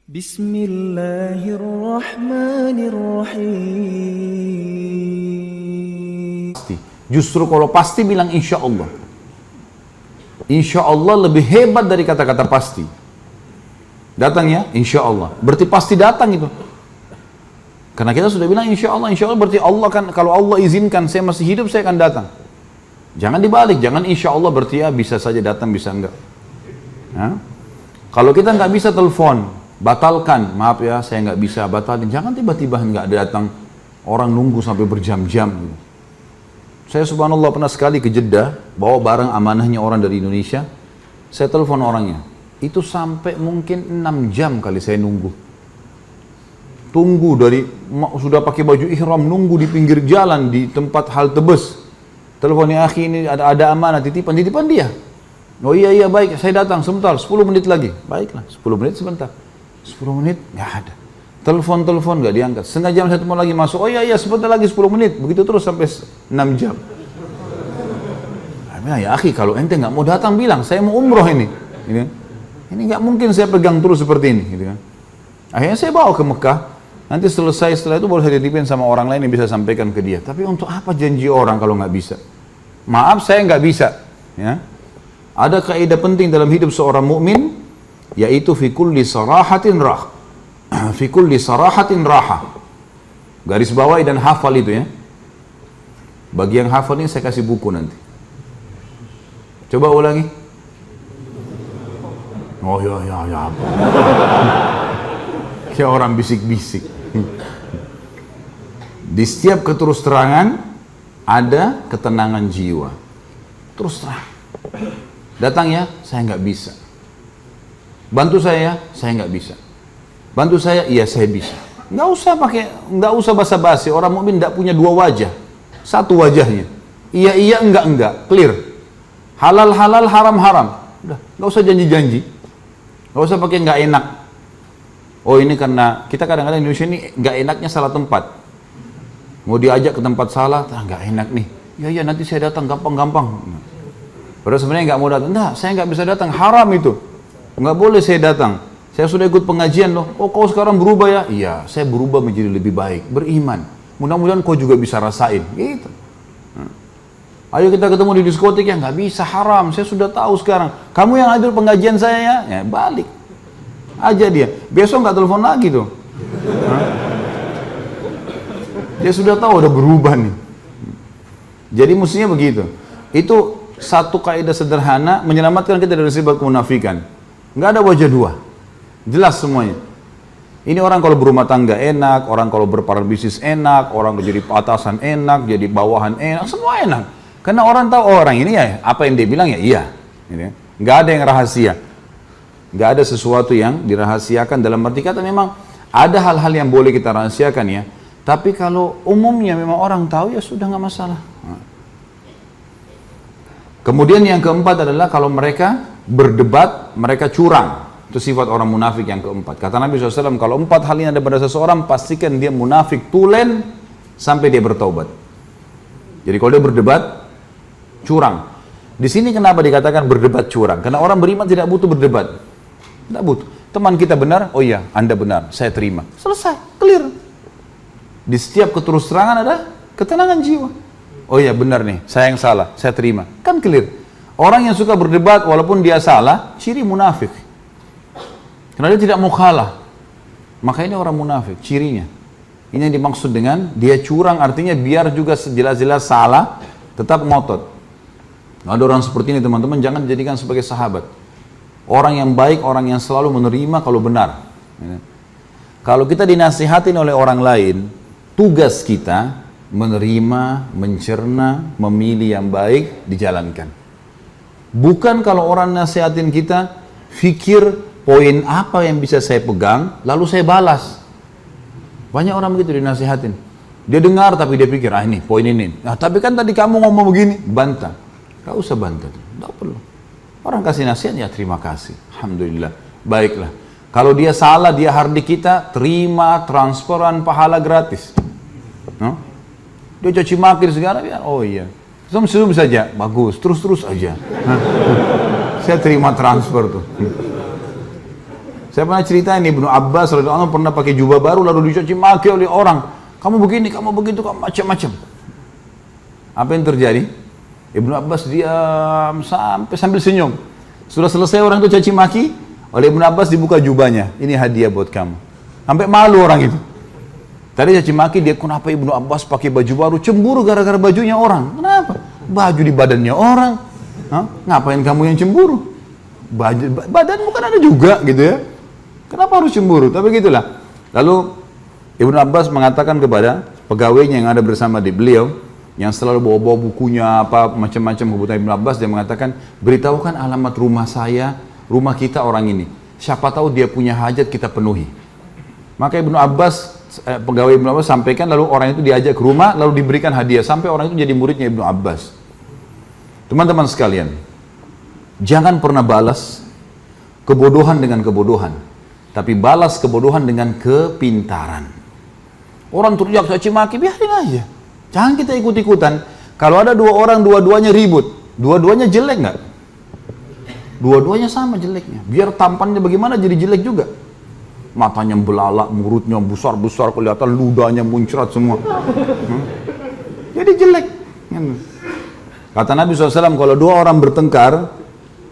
Bismillahirrahmanirrahim. Justru kalau pasti bilang insya Allah. Insya Allah lebih hebat dari kata-kata pasti. Datang ya, insya Allah. Berarti pasti datang itu. Karena kita sudah bilang insya Allah berarti Allah kan, kalau Allah izinkan saya masih hidup saya akan datang. Jangan dibalik, jangan insya Allah berarti ya bisa saja datang, bisa enggak. Ya? Kalau kita nggak bisa telepon, batalkan, maaf ya saya nggak bisa, batalin. Jangan tiba-tiba nggak datang, orang nunggu sampai berjam-jam. Saya subhanallah pernah sekali ke Jeddah, bawa barang amanahnya orang dari Indonesia, saya telepon orangnya, itu sampai mungkin 6 jam kali saya nunggu. Tunggu dari, sudah pakai baju ihram, nunggu di pinggir jalan, di tempat halte bus. Teleponnya, akhi ini ada amanah, titipan dia. Oh iya baik, saya datang sebentar, 10 menit lagi. Baiklah, 10 menit sebentar. 10 menit, nggak ada. Telepon nggak diangkat. Setengah jam saya lagi masuk. Oh iya sebentar lagi 10 menit. Begitu terus sampai 6 jam. Ya akhi, kalau ente nggak mau datang bilang, saya mau umroh ini. Ini nggak mungkin saya pegang terus seperti ini. Gitu kan. Akhirnya saya bawa ke Mekah. Nanti selesai setelah itu baru saya dititipin sama orang lain yang bisa sampaikan ke dia. Tapi untuk apa janji orang kalau nggak bisa? Maaf saya nggak bisa. Ya. Ada kaidah penting dalam hidup seorang mukmin, yaitu fi kulli sarahatin rah. Fi kulli sarahatin raha. Garis bawahi dan hafal itu ya. Bagi yang hafal ini saya kasih buku nanti. Coba ulangi. Oh ya. Kayak orang bisik-bisik. Di setiap keterus terangan ada ketenangan jiwa. Terus terang. Datang ya, saya nggak bisa. Bantu saya nggak bisa. Bantu saya, iya saya bisa. Nggak usah basa-basi. Orang mukmin nggak punya dua wajah, satu wajahnya. Iya enggak, clear. Halal haram. Udah, nggak usah janji-janji. Nggak usah pakai nggak enak. Oh ini karena kita kadang-kadang Indonesia ini nggak enaknya salah tempat. Mau diajak ke tempat salah, nggak enak nih. Iya nanti saya datang gampang. Padahal sebenarnya nggak mau datang. Nah, saya nggak bisa datang, haram itu. Nggak boleh saya datang. Saya sudah ikut pengajian loh. Oh kau sekarang berubah ya? Iya, saya berubah menjadi lebih baik, beriman. Mudah-mudahan kau juga bisa rasain. Gitu. Ayo kita ketemu di diskotik ya, nggak bisa, haram. Saya sudah tahu sekarang. Kamu yang hadir pengajian saya ya balik aja dia. Besok nggak telepon lagi tuh. Dia sudah tahu udah berubah nih. Jadi mestinya begitu. Itu satu kaidah sederhana menyelamatkan kita dari sifat kemunafikan. Nggak ada wajah dua. Jelas semuanya. Ini orang kalau berumah tangga enak, orang kalau berparal bisnis enak, orang jadi atasan enak, jadi bawahan enak, semua enak. Karena orang tahu orang ini ya apa yang dia bilang ya iya. Nggak ada yang rahasia. Nggak ada sesuatu yang dirahasiakan, dalam arti kata memang ada hal-hal yang boleh kita rahasiakan ya. Tapi kalau umumnya memang orang tahu ya sudah nggak masalah. Kemudian yang keempat adalah kalau mereka berdebat, mereka curang. Itu sifat orang munafik yang keempat. Kata Nabi SAW, kalau 4 hal ini ada pada seseorang, pastikan dia munafik tulen sampai dia bertaubat. Jadi kalau dia berdebat, curang. Di sini kenapa dikatakan berdebat curang? Karena orang beriman tidak butuh berdebat. Tidak butuh. Teman kita benar, oh iya, Anda benar, saya terima. Selesai, clear. Di setiap keterus terangan ada ketenangan jiwa. Oh iya benar nih, saya yang salah, saya terima. Kan clear. Orang yang suka berdebat walaupun dia salah, ciri munafik. Karena dia tidak mau kalah. Maka ini orang munafik, cirinya. Ini yang dimaksud dengan dia curang, artinya biar juga jelas-jelas salah, tetap ngotot. Ada orang seperti ini teman-teman, jangan dijadikan sebagai sahabat. Orang yang baik, orang yang selalu menerima kalau benar. Kalau kita dinasihatin oleh orang lain, tugas kita menerima, mencerna, memilih yang baik, dijalankan. Bukan kalau orang nasihatin kita, fikir poin apa yang bisa saya pegang, lalu saya balas. Banyak orang begitu dinasihatin. Dia dengar tapi dia pikir, ini poin ini. Nah tapi kan tadi kamu ngomong begini, bantah. Gak usah bantah, gak perlu. Orang kasih nasihat, ya terima kasih. Alhamdulillah, baiklah. Kalau dia salah, dia hardik kita, terima transferan pahala gratis. No? Dia caci maki segala, ya, oh iya. Senyum saja, bagus, terus aja. Saya terima transfer tuh. Saya pernah cerita ini, Ibnu Abbas radhiyallahu anhu pernah pakai jubah baru lalu dicaci maki oleh orang. Kamu begini, kamu begitu, kamu macam-macam. Apa yang terjadi? Ibnu Abbas diam sambil senyum. Sudah selesai orang itu caci maki, oleh Ibnu Abbas dibuka jubahnya. Ini hadiah buat kamu. Sampai malu orang itu. Tadi caci maki dia, kenapa Ibnu Abbas pakai baju baru? Cemburu gara-gara bajunya orang. Kenapa? Baju di badannya orang. Hah? Ngapain kamu yang cemburu? Badan bukan ada juga gitu ya. Kenapa harus cemburu? Tapi gitulah. Lalu Ibnu Abbas mengatakan kepada pegawainya yang ada bersama di beliau, yang selalu bawa-bawa bukunya apa macam-macam kebutuhan Ibnu Abbas, dia mengatakan, beritahukan alamat rumah saya, rumah kita orang ini. Siapa tahu dia punya hajat kita penuhi. Maka Ibnu Abbas, pegawai Ibnu Abbas sampaikan, lalu orang itu diajak ke rumah, lalu diberikan hadiah sampai orang itu jadi muridnya Ibnu Abbas. Teman-teman sekalian, jangan pernah balas kebodohan dengan kebodohan. Tapi balas kebodohan dengan kepintaran. Orang teriak caci maki, biarin aja. Jangan kita ikut-ikutan. Kalau ada dua orang, dua-duanya ribut. Dua-duanya jelek nggak? Dua-duanya sama jeleknya. Biar tampannya bagaimana jadi jelek juga. Matanya belalak, mulutnya besar-besar, kelihatan ludahnya muncrat semua. Jadi jelek. Kata Nabi SAW, kalau dua orang bertengkar,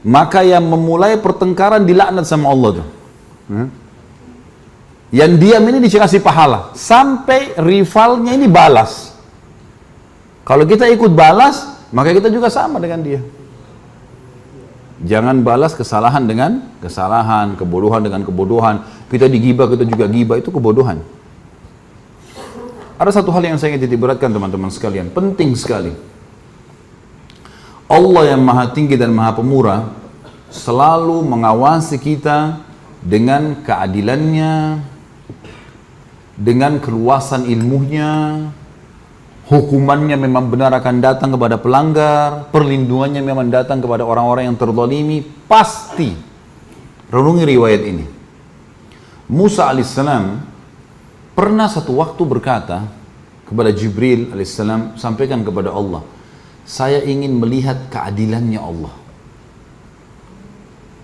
maka yang memulai pertengkaran dilaknat sama Allah tuh. Yang diam ini dikasih pahala sampai rivalnya ini balas. Kalau kita ikut balas, maka kita juga sama dengan dia. Jangan balas kesalahan dengan kesalahan, kebodohan dengan kebodohan. Kita digibah, kita juga gibah, itu kebodohan. Ada satu hal yang saya ingin titik beratkan teman-teman sekalian, penting sekali. Allah yang maha tinggi dan maha pemurah selalu mengawasi kita dengan keadilannya, dengan keluasan ilmunya. Hukumannya memang benar akan datang kepada pelanggar, perlindungannya memang datang kepada orang-orang yang terzalimi, pasti. Renungi riwayat ini. Musa alaihissalam pernah satu waktu berkata kepada Jibril alaihissalam, sampaikan kepada Allah, saya ingin melihat keadilannya Allah.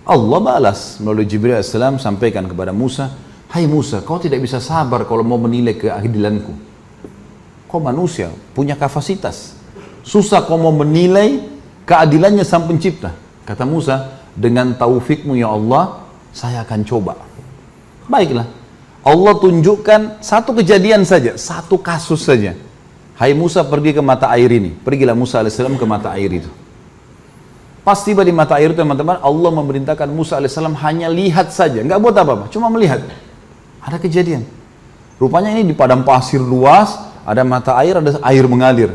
Allah balas melalui Jibril alaihissalam, sampaikan kepada Musa, hai Musa, kau tidak bisa sabar kalau mau menilai keadilanku. Kau manusia, punya kapasitas. Susah kau mau menilai keadilannya sang pencipta. Kata Musa, dengan taufikmu ya Allah, saya akan coba. Baiklah, Allah tunjukkan satu kejadian saja, satu kasus saja. Hai Musa, pergi ke mata air ini. Pergilah Musa alaihissalam ke mata air itu. Pas tiba di mata air itu teman-teman, Allah memerintahkan Musa alaihissalam hanya lihat saja, nggak buat apa-apa, cuma melihat. Ada kejadian. Rupanya ini di padang pasir luas, ada mata air, ada air mengalir.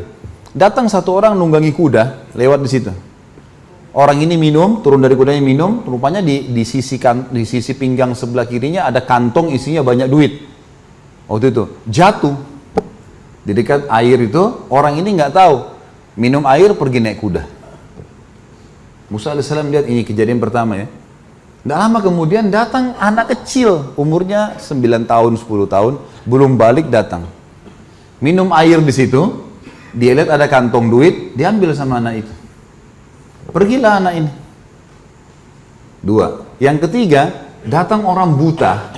Datang satu orang nunggangi kuda, lewat di situ. Orang ini minum, turun dari kudanya minum, rupanya di sisi pinggang sebelah kirinya ada kantong isinya banyak duit. Waktu itu jatuh di dekat air itu, orang ini nggak tahu, minum air pergi naik kuda. Musa alaihissalam lihat ini kejadian pertama ya. Tidak lama kemudian datang anak kecil, umurnya 9 tahun, 10 tahun, belum balik datang. Minum air di situ, dia lihat ada kantong duit, diambil sama anak itu. Pergilah anak ini. 2. Yang ketiga, datang orang buta.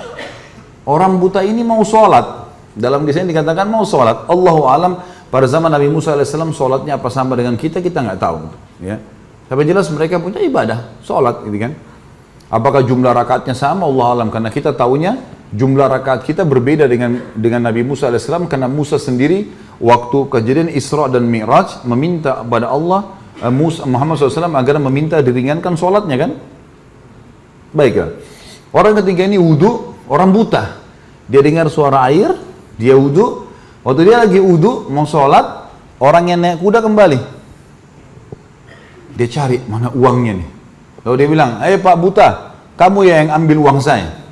Orang buta ini mau sholat. Dalam kisah ini dikatakan mau sholat. Allahu alam, pada zaman Nabi Musa alaihissalam sholatnya apa sama dengan kita nggak tahu. Ya. Tapi jelas mereka punya ibadah, sholat gitu kan. Apakah jumlah rakaatnya sama? Allah alam, karena kita tahunya jumlah rakaat kita berbeda dengan Nabi Musa alaihissalam, karena Musa sendiri waktu kejadian Isra dan Mi'raj meminta kepada Allah Muhammad SAW agar meminta diringankan sholatnya kan. Baiklah. Orang ketiga ini wudu, orang buta. Dia dengar suara air, dia wudu. Waktu dia lagi wudu mau sholat, orang yang naik kuda kembali. Dia cari mana uangnya nih. Lalu dia bilang, Pak buta, kamu ya yang ambil uang saya.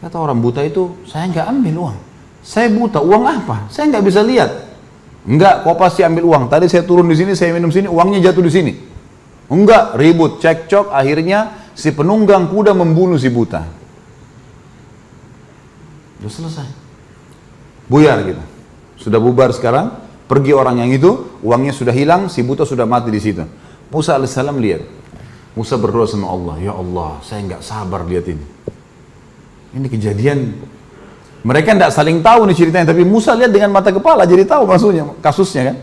Kata orang buta itu, saya nggak ambil uang. Saya buta, uang apa? Saya nggak bisa lihat. Enggak, kau pasti ambil uang. Tadi saya turun di sini, saya minum sini, uangnya jatuh di sini. Enggak, ribut, cekcok, akhirnya si penunggang kuda membunuh si buta. Sudah selesai. Buyar kita. Sudah bubar sekarang, pergi orang yang itu, uangnya sudah hilang, si buta sudah mati di situ. Musa alaihissalam lihat. Musa berdoa sama Allah, ya Allah, saya nggak sabar lihat ini. Ini kejadian. Mereka tidak saling tahu nih ceritanya, tapi Musa lihat dengan mata kepala, jadi tahu maksudnya, kasusnya kan.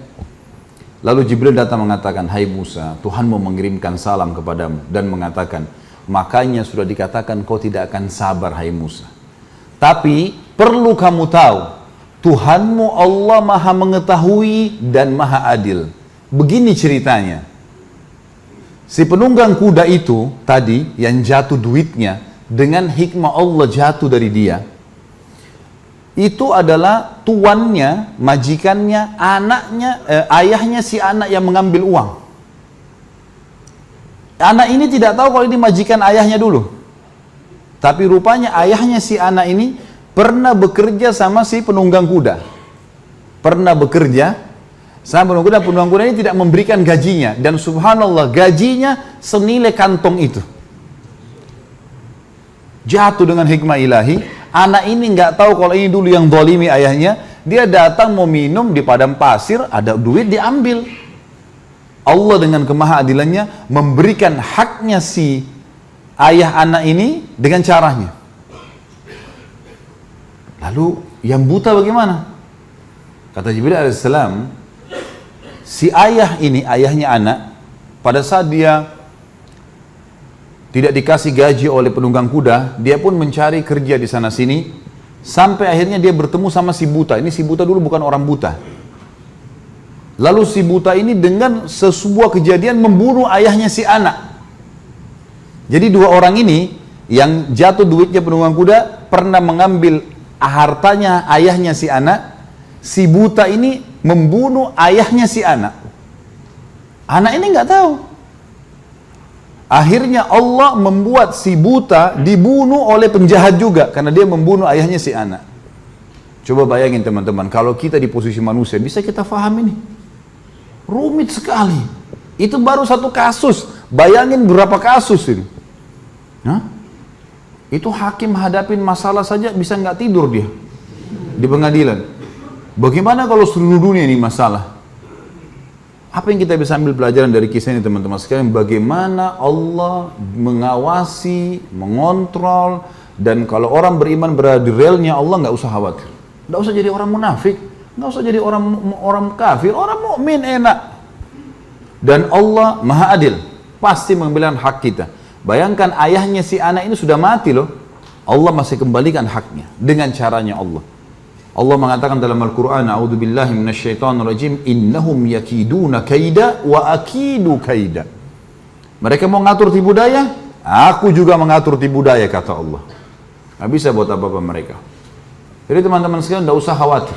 Lalu Jibril datang mengatakan, hai Musa, Tuhan mau mengirimkan salam kepadamu dan mengatakan, makanya sudah dikatakan kau tidak akan sabar, hai Musa. Tapi perlu kamu tahu, Tuhanmu Allah maha mengetahui dan maha adil. Begini ceritanya. Si penunggang kuda itu tadi yang jatuh duitnya dengan hikmah Allah jatuh dari dia. Itu adalah tuannya, majikannya, anaknya, ayahnya si anak yang mengambil uang. Anak ini tidak tahu kalau ini majikan ayahnya dulu. Tapi rupanya ayahnya si anak ini pernah bekerja sama si penunggang kuda. Pernah bekerja sama penunggang kuda ini tidak memberikan gajinya. Dan subhanallah gajinya senilai kantong itu. Jatuh dengan hikmah ilahi. Anak ini nggak tahu kalau ini dulu yang zalimi ayahnya. Dia datang mau minum di padang pasir, ada duit diambil. Allah dengan kemahaadilannya memberikan haknya si ayah anak ini dengan caranya. Lalu yang buta bagaimana? Kata Jibril alaihissalam, si ayah ini, ayahnya anak, pada saat dia tidak dikasih gaji oleh penunggang kuda, dia pun mencari kerja di sana sini, sampai akhirnya dia bertemu sama si buta. Ini si buta dulu bukan orang buta. Lalu si buta ini dengan sebuah kejadian membunuh ayahnya si anak. Jadi dua orang ini yang jatuh duitnya penunggang kuda pernah mengambil hartanya ayahnya si anak. Si buta ini membunuh ayahnya si anak. Anak ini nggak tahu. Akhirnya Allah membuat si buta dibunuh oleh penjahat juga karena dia membunuh ayahnya si anak. Coba bayangin teman-teman, kalau kita di posisi manusia, bisa kita paham ini? Rumit sekali. Itu baru satu kasus. Bayangin berapa kasus ini. Hah? Itu hakim hadapin masalah saja bisa nggak tidur dia di pengadilan. Bagaimana kalau seluruh dunia ini masalah? Apa yang kita bisa ambil pelajaran dari kisah ini teman-teman sekalian? Bagaimana Allah mengawasi, mengontrol, dan kalau orang beriman berada di relnya Allah nggak usah khawatir. Nggak usah jadi orang munafik, nggak usah jadi orang kafir, orang mukmin enak. Dan Allah maha adil, pasti mengambil hak kita. Bayangkan ayahnya si anak ini sudah mati loh. Allah masih kembalikan haknya dengan caranya Allah. Allah mengatakan dalam Al-Quran, A'udzubillahi minasyaitonirrajim, innahum yakiduna kaida wa akidu kaida. Mereka mau ngatur tipu daya, aku juga mengatur tipu daya, kata Allah. Nggak bisa buat apa-apa mereka. Jadi teman-teman sekalian, tidak usah khawatir.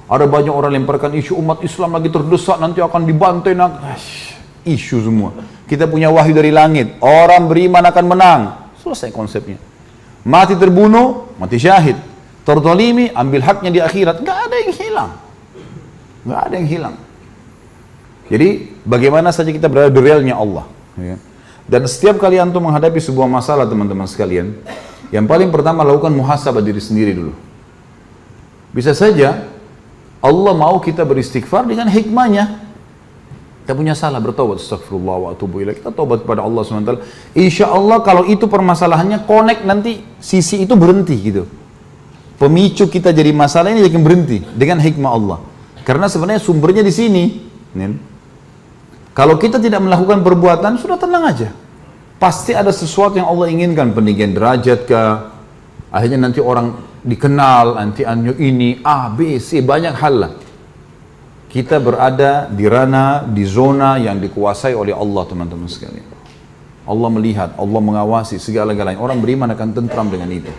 Ada banyak orang lemparkan isu umat Islam lagi terdesak, nanti akan dibantai. Isu semua. Kita punya wahyu dari langit. Orang beriman akan menang. Selesai konsepnya. Mati terbunuh, mati syahid. Terzalimi, ambil haknya di akhirat. Nggak ada yang hilang. Nggak ada yang hilang. Jadi, bagaimana saja kita berada di realnya Allah. Ya. Dan setiap kali antum menghadapi sebuah masalah teman-teman sekalian, yang paling pertama lakukan muhasabah diri sendiri dulu. Bisa saja Allah mau kita beristighfar dengan hikmahnya. Kita punya salah, bertobat, astagfirullah wa atubu ilaih. Kita tobat kepada Allah SWT. Insya Allah kalau itu permasalahannya, connect nanti sisi itu berhenti gitu. Pemicu kita jadi masalah ini akan berhenti dengan hikmah Allah. Karena sebenarnya sumbernya di sini. Kalau kita tidak melakukan perbuatan, sudah tenang aja. Pasti ada sesuatu yang Allah inginkan, peninggian derajat kah, akhirnya nanti orang dikenal, nanti anyo ini, A, B, C, banyak hal lah. Kita berada di ranah, di zona yang dikuasai oleh Allah teman-teman sekalian. Allah melihat, Allah mengawasi segala-galanya. Orang beriman akan tentram dengan itu.